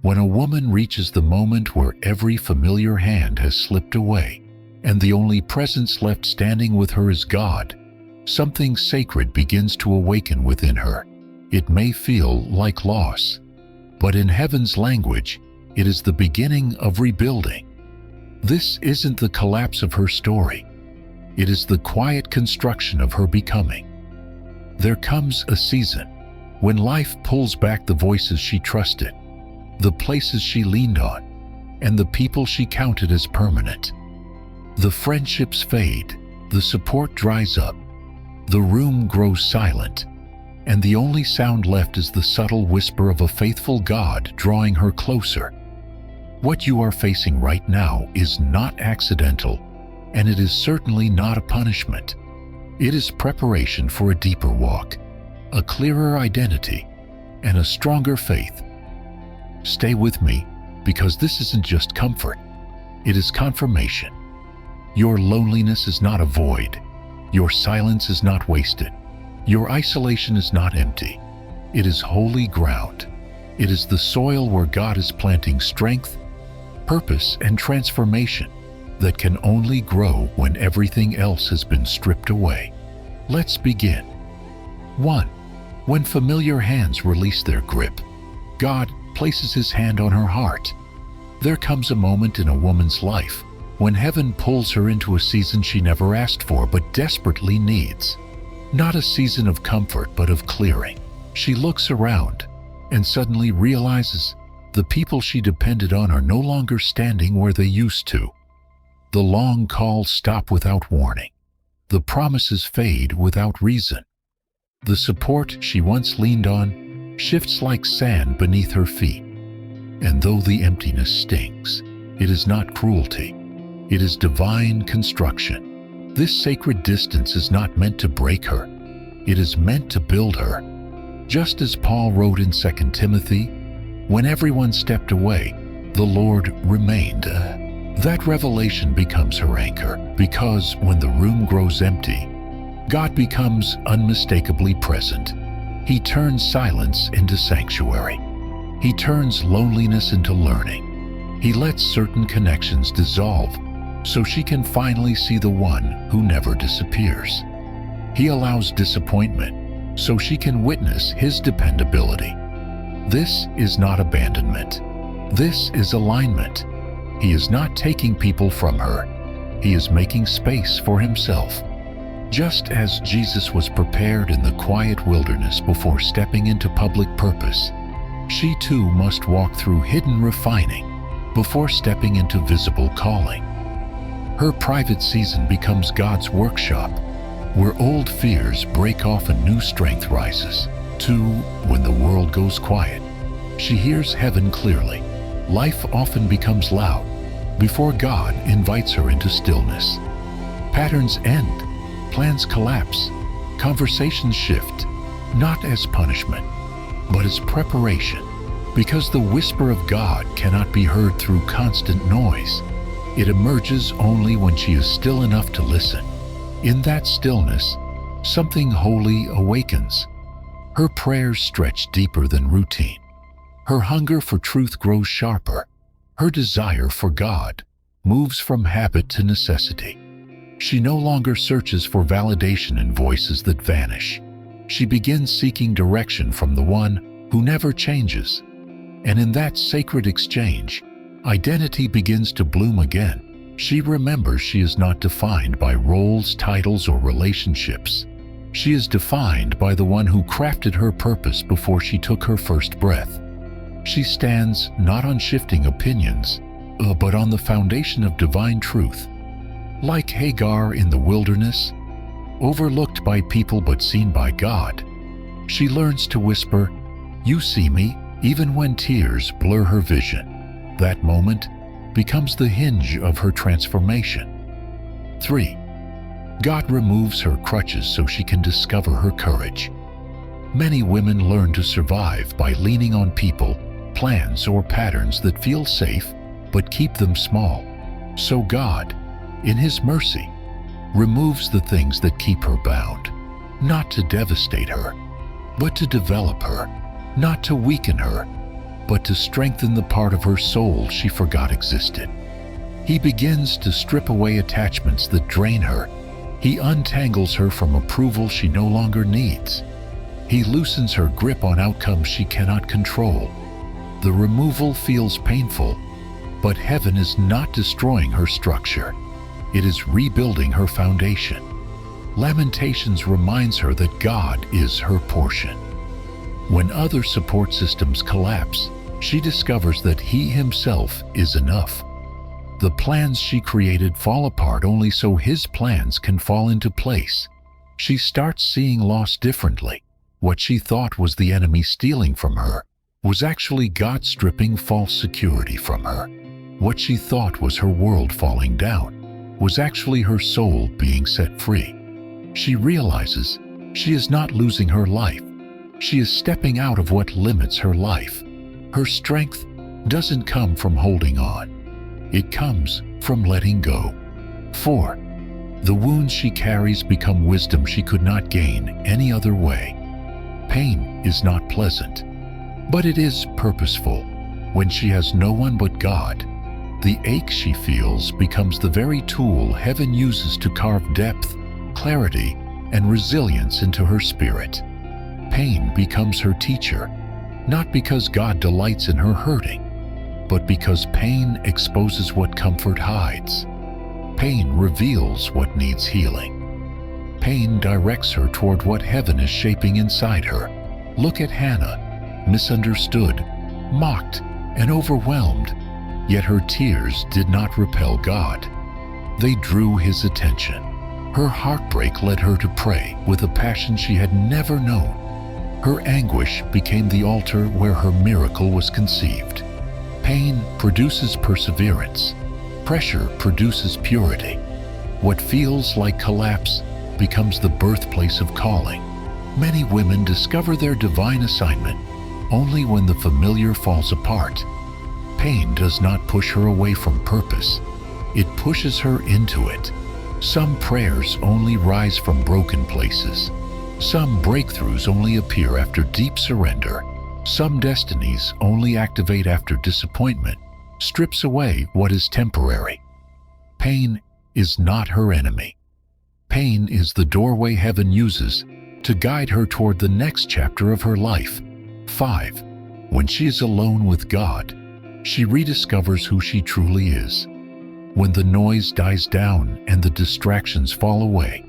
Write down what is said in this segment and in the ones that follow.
When a woman reaches the moment where every familiar hand has slipped away, and the only presence left standing with her is God, something sacred begins to awaken within her. It may feel like loss, but in heaven's language, it is the beginning of rebuilding. This isn't the collapse of her story. It is the quiet construction of her becoming. There comes a season when life pulls back the voices she trusted, the places she leaned on, and the people she counted as permanent. The friendships fade, the support dries up, the room grows silent, and the only sound left is the subtle whisper of a faithful God drawing her closer. What you are facing right now is not accidental, and it is certainly not a punishment. It is preparation for a deeper walk, a clearer identity, and a stronger faith. Stay with me, because this isn't just comfort, it is confirmation. Your loneliness is not a void. Your silence is not wasted. Your isolation is not empty. It is holy ground. It is the soil where God is planting strength, purpose, and transformation that can only grow when everything else has been stripped away. Let's begin. 1. When familiar hands release their grip, God places His hand on her heart. There comes a moment in a woman's life when heaven pulls her into a season she never asked for but desperately needs. Not a season of comfort, but of clearing. She looks around and suddenly realizes the people she depended on are no longer standing where they used to. The long calls stop without warning. The promises fade without reason. The support she once leaned on shifts like sand beneath her feet. And though the emptiness stings, it is not cruelty. It is divine construction. This sacred distance is not meant to break her. It is meant to build her. Just as Paul wrote in 2 Timothy, when everyone stepped away, the Lord remained. That revelation becomes her anchor, because when the room grows empty, God becomes unmistakably present. He turns silence into sanctuary. He turns loneliness into learning. He lets certain connections dissolve so she can finally see the one who never disappears. He allows disappointment so she can witness His dependability. This is not abandonment. This is alignment. He is not taking people from her. He is making space for Himself. Just as Jesus was prepared in the quiet wilderness before stepping into public purpose, she too must walk through hidden refining before stepping into visible calling. Her private season becomes God's workshop, where old fears break off and new strength rises. 2. When the world goes quiet, she hears heaven clearly. Life often becomes loud before God invites her into stillness. Patterns end, plans collapse, conversations shift, not as punishment, but as preparation, because the whisper of God cannot be heard through constant noise. It emerges only when she is still enough to listen. In that stillness, something holy awakens. Her prayers stretch deeper than routine. Her hunger for truth grows sharper. Her desire for God moves from habit to necessity. She no longer searches for validation in voices that vanish. She begins seeking direction from the one who never changes. And in that sacred exchange, identity begins to bloom again. She remembers she is not defined by roles, titles, or relationships. She is defined by the one who crafted her purpose before she took her first breath. She stands not on shifting opinions, but on the foundation of divine truth. Like Hagar in the wilderness, overlooked by people but seen by God, she learns to whisper, "You see me," even when tears blur her vision. That moment becomes the hinge of her transformation. 3. God removes her crutches so she can discover her courage. Many women learn to survive by leaning on people, plans, or patterns that feel safe but keep them small. So God, in His mercy, removes the things that keep her bound, not to devastate her, but to develop her, not to weaken her, but to strengthen the part of her soul she forgot existed. He begins to strip away attachments that drain her. He untangles her from approval she no longer needs. He loosens her grip on outcomes she cannot control. The removal feels painful, but heaven is not destroying her structure. It is rebuilding her foundation. Lamentations reminds her that God is her portion. When other support systems collapse, she discovers that He Himself is enough. The plans she created fall apart only so His plans can fall into place. She starts seeing loss differently. What she thought was the enemy stealing from her was actually God stripping false security from her. What she thought was her world falling down was actually her soul being set free. She realizes she is not losing her life. She is stepping out of what limits her life. Her strength doesn't come from holding on. It comes from letting go. 4. The wounds she carries become wisdom she could not gain any other way. Pain is not pleasant, but it is purposeful. When she has no one but God, the ache she feels becomes the very tool heaven uses to carve depth, clarity, and resilience into her spirit. Pain becomes her teacher, not because God delights in her hurting, but because pain exposes what comfort hides. Pain reveals what needs healing. Pain directs her toward what heaven is shaping inside her. Look at Hannah, misunderstood, mocked, and overwhelmed, yet her tears did not repel God. They drew His attention. Her heartbreak led her to pray with a passion she had never known. Her anguish became the altar where her miracle was conceived. Pain produces perseverance. Pressure produces purity. What feels like collapse becomes the birthplace of calling. Many women discover their divine assignment only when the familiar falls apart. Pain does not push her away from purpose. It pushes her into it. Some prayers only rise from broken places. Some breakthroughs only appear after deep surrender. Some destinies only activate after disappointment strips away what is temporary. Pain is not her enemy. Pain is the doorway heaven uses to guide her toward the next chapter of her life. 5. When she is alone with God, she rediscovers who she truly is. When the noise dies down and the distractions fall away,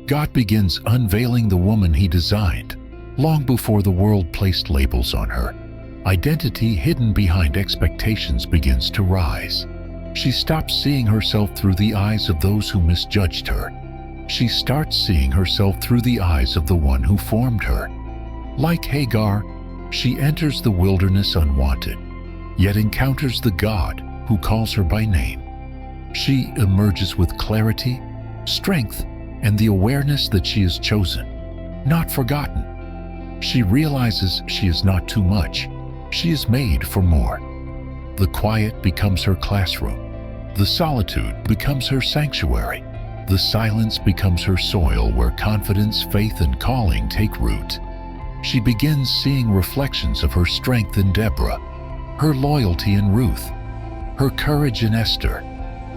God begins unveiling the woman He designed long before the world placed labels on her. Identity hidden behind expectations begins to rise. She stops seeing herself through the eyes of those who misjudged her. She starts seeing herself through the eyes of the one who formed her. Like Hagar, she enters the wilderness unwanted, yet encounters the God who calls her by name. She emerges with clarity, strength, and the awareness that she is chosen, not forgotten. She realizes she is not too much. She is made for more. The quiet becomes her classroom. The solitude becomes her sanctuary. The silence becomes her soil where confidence, faith, and calling take root. She begins seeing reflections of her strength in Deborah, her loyalty in Ruth, her courage in Esther,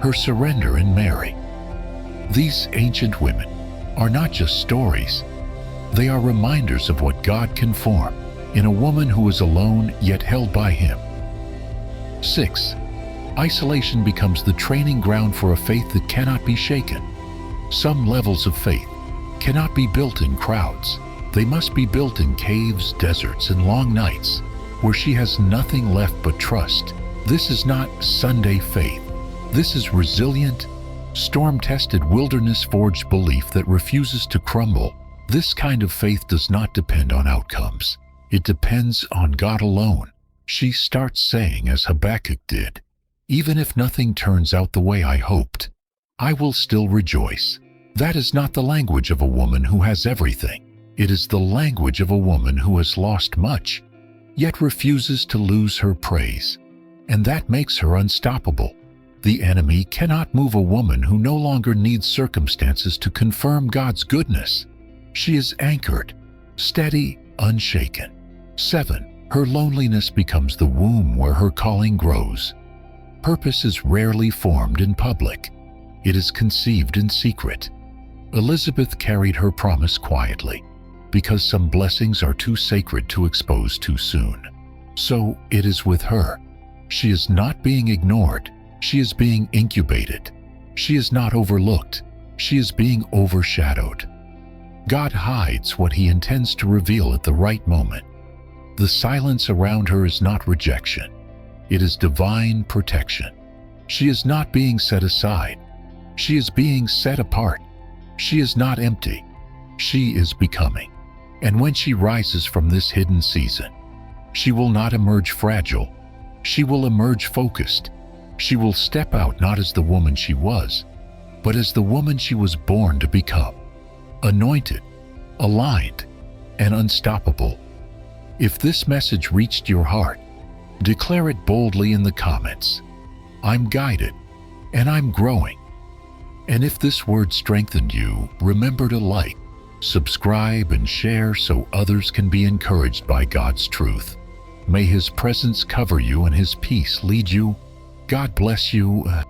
her surrender in Mary. These ancient women are not just stories. They are reminders of what God can form in a woman who is alone yet held by Him. 6. Isolation becomes the training ground for a faith that cannot be shaken. Some levels of faith cannot be built in crowds. They must be built in caves, deserts, and long nights where she has nothing left but trust. This is not Sunday faith. This is resilient, storm-tested, wilderness-forged belief that refuses to crumble. This kind of faith does not depend on outcomes. It depends on God alone. She starts saying, as Habakkuk did, "Even if nothing turns out the way I hoped, I will still rejoice." That is not the language of a woman who has everything. It is the language of a woman who has lost much, yet refuses to lose her praise. And that makes her unstoppable. The enemy cannot move a woman who no longer needs circumstances to confirm God's goodness. She is anchored, steady, unshaken. 7. Her loneliness becomes the womb where her calling grows. Purpose is rarely formed in public. It is conceived in secret. Elizabeth carried her promise quietly, because some blessings are too sacred to expose too soon. So it is with her. She is not being ignored. She is being incubated. She is not overlooked. She is being overshadowed. God hides what He intends to reveal at the right moment. The silence around her is not rejection. It is divine protection. She is not being set aside. She is being set apart. She is not empty. She is becoming. And when she rises from this hidden season, she will not emerge fragile. She will emerge focused. She will step out not as the woman she was, but as the woman she was born to become. Anointed, aligned, and unstoppable. If this message reached your heart, declare it boldly in the comments. I'm guided, and I'm growing. And if this word strengthened you, remember to like, subscribe, and share so others can be encouraged by God's truth. May His presence cover you and His peace lead you. God bless you.